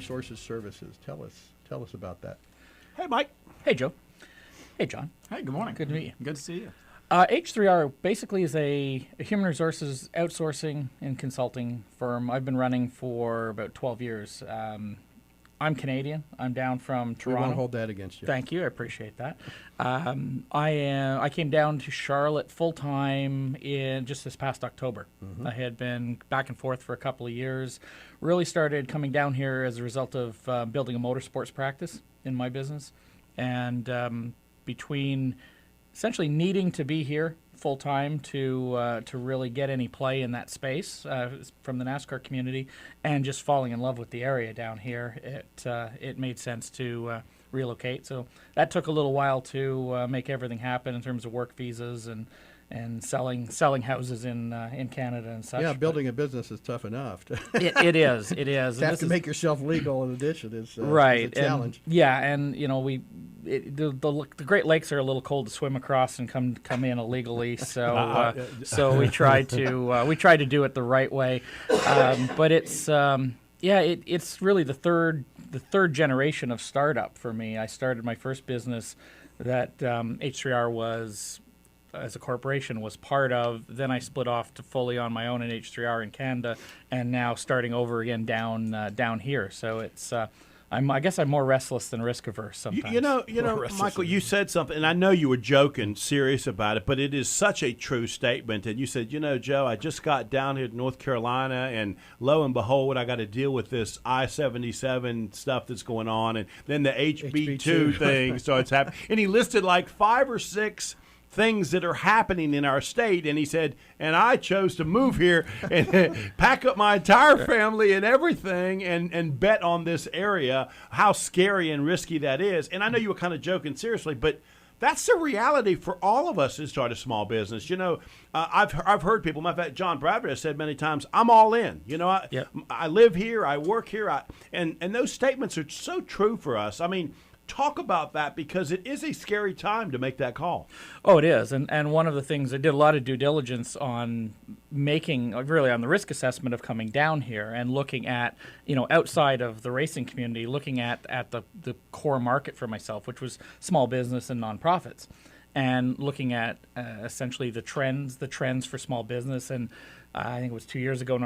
Resources Services. Tell us about that. Hey, Mike. Hey, Joe. Hey, John. Hey, good morning. Good to meet you. Good to see you. H3R basically is a human resources outsourcing and consulting firm I've been running for about 12 years. I'm Canadian. I'm down from Toronto. We won't hold that against you. Thank you. I appreciate that. I came down to Charlotte full-time in just this past October. Mm-hmm. I had been back and forth for a couple of years. Really started coming down here as a result of building a motorsports practice in my business. And between essentially needing to be here full-time to really get any play in that space from the NASCAR community, and just falling in love with the area down here, it made sense to relocate. So that took a little while to make everything happen in terms of work visas and selling houses in Canada and such. Yeah, building a business is tough enough. It is. To have to make yourself legal in addition is right. is a challenge. And the Great Lakes are a little cold to swim across and come in illegally. So so we tried to do it the right way. But it's it's really the third generation of startup for me. I started my first business that H3R was, as a corporation, was part of. Then I split off to fully on my own in H3R in Canada, and now starting over again down here. So it's I guess I'm more restless than Riskaverse sometimes. You know, Michael, you said something, and I know you were joking, serious about it, but it is such a true statement. And you said, Joe, I just got down here to North Carolina, and lo and behold, I got to deal with this I-77 stuff that's going on, and then the HB2 thing starts happening. And he listed like 5 or 6 things that are happening in our state, and he said, and I chose to move here and pack up my entire family and everything and bet on this area, how scary and risky that is. And I know you were kind of joking seriously, but that's the reality for all of us who start a small business. I've heard people, matter of fact, John Bradford has said many times, I'm all in. I live here, I work here, and those statements are so true for us. I mean, talk about that, because it is a scary time to make that call. Oh, it is. And one of the things, I did a lot of due diligence on making, really on the risk assessment of coming down here and looking at, outside of the racing community, looking at the core market for myself, which was small business and nonprofits, and looking at essentially the trends for small business. And I think it was 2 years ago,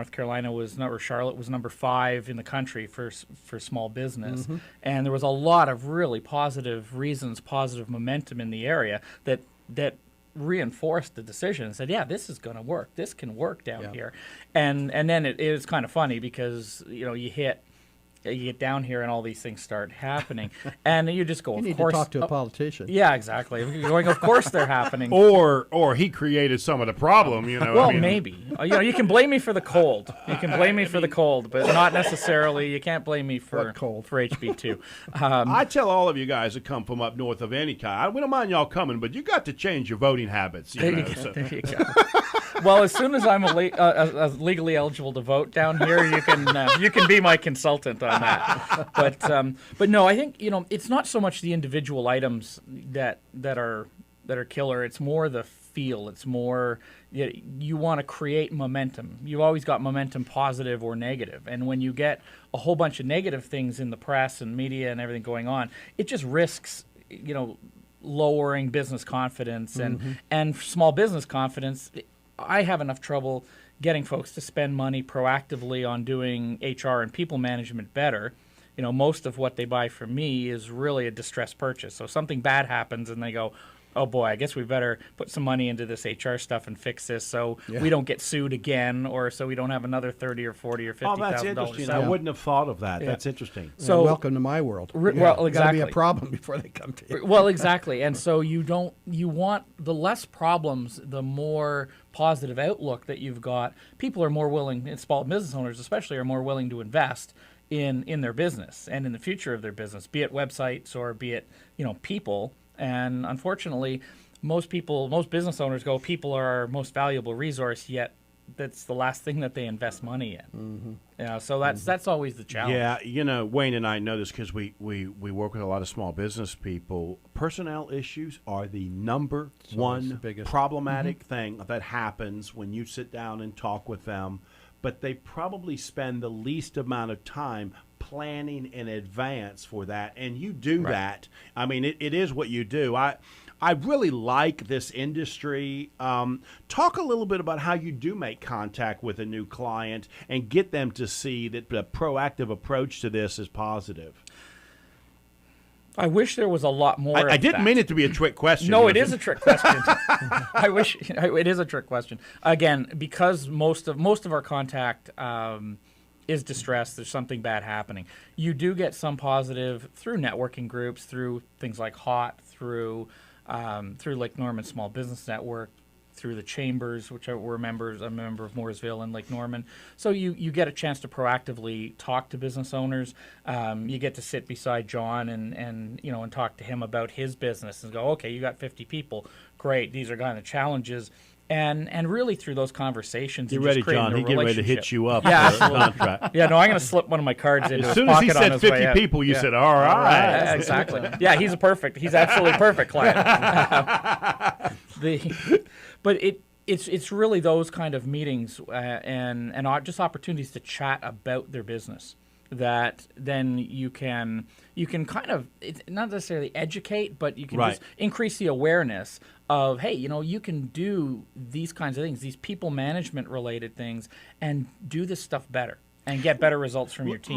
Charlotte was number 5 in the country for small business. Mm-hmm. And there was a lot of really positive momentum in the area that reinforced the decision and said, yeah, this is going to work. This can work down here. And then it is kind of funny because, you get down here and all these things start happening, and you just go, you need to talk to a politician. Yeah, exactly. You're going, of course they're happening. Or he created some of the problem, Well, maybe. You can blame me for the cold. You can blame me for the cold, but not necessarily. You can't blame me for HB2. I tell all of you guys that come from up north of any kind, we don't mind y'all coming, but you got to change your voting habits. There you go. Well, as soon as I'm legally eligible to vote down here, you can be my consultant on that. But no, I think it's not so much the individual items that are killer. It's more the feel. It's more you want to create momentum. You've always got momentum, positive or negative. And when you get a whole bunch of negative things in the press and media and everything going on, it just risks lowering business confidence and small business confidence. I have enough trouble getting folks to spend money proactively on doing HR and people management better. Most of what they buy from me is really a distressed purchase. So something bad happens and they go, oh boy, I guess we better put some money into this HR stuff and fix this so we don't get sued again, or so we don't have another $30 or $40 or $50,000. Oh, that's interesting. I wouldn't have thought of that. Yeah. That's interesting. So welcome to my world. Well, exactly. Got to be a problem before they come to you. Well, exactly. And so you want the less problems, the more positive outlook that you've got. People are more willing, and small business owners especially, are more willing to invest in their business and in the future of their business, be it websites or be it people. And unfortunately, most business owners go, people are our most valuable resource, yet that's the last thing that they invest money in. Mm-hmm. So that's always the challenge. Yeah, Wayne and I know this because we work with a lot of small business people. Personnel issues are the number one problematic thing that happens when you sit down and talk with them. But they probably spend the least amount of time planning in advance for that, and you do that. I mean, it is what you do. I really like this industry. Talk a little bit about how you do make contact with a new client and get them to see that the proactive approach to this is positive. I wish there was a lot more. I didn't mean it to be a trick question. No, it is a trick question. I wish it is a trick question. Again, because most of our contact is distress. There's something bad happening. You do get some positive through networking groups, through things like HOT, through Lake Norman Small Business Network, through the chambers, which I'm a member of Mooresville and Lake Norman. So you get a chance to proactively talk to business owners. You get to sit beside John and talk to him about his business and go, okay, you got 50 people, great. These are kind of challenges. And really through those conversations, get ready, John. He's getting ready to hit you up. Yeah, for a contract. Yeah, no, I'm going to slip one of my cards into his pocket. As soon as he said 50 people, you said, all right. Exactly. Yeah, he's absolutely perfect client. But it's really those kind of meetings and just opportunities to chat about their business that then you can kind of, it's not necessarily educate, but you can just increase the awareness of, hey, you can do these kinds of things, these people management related things, and do this stuff better and get better results from your team.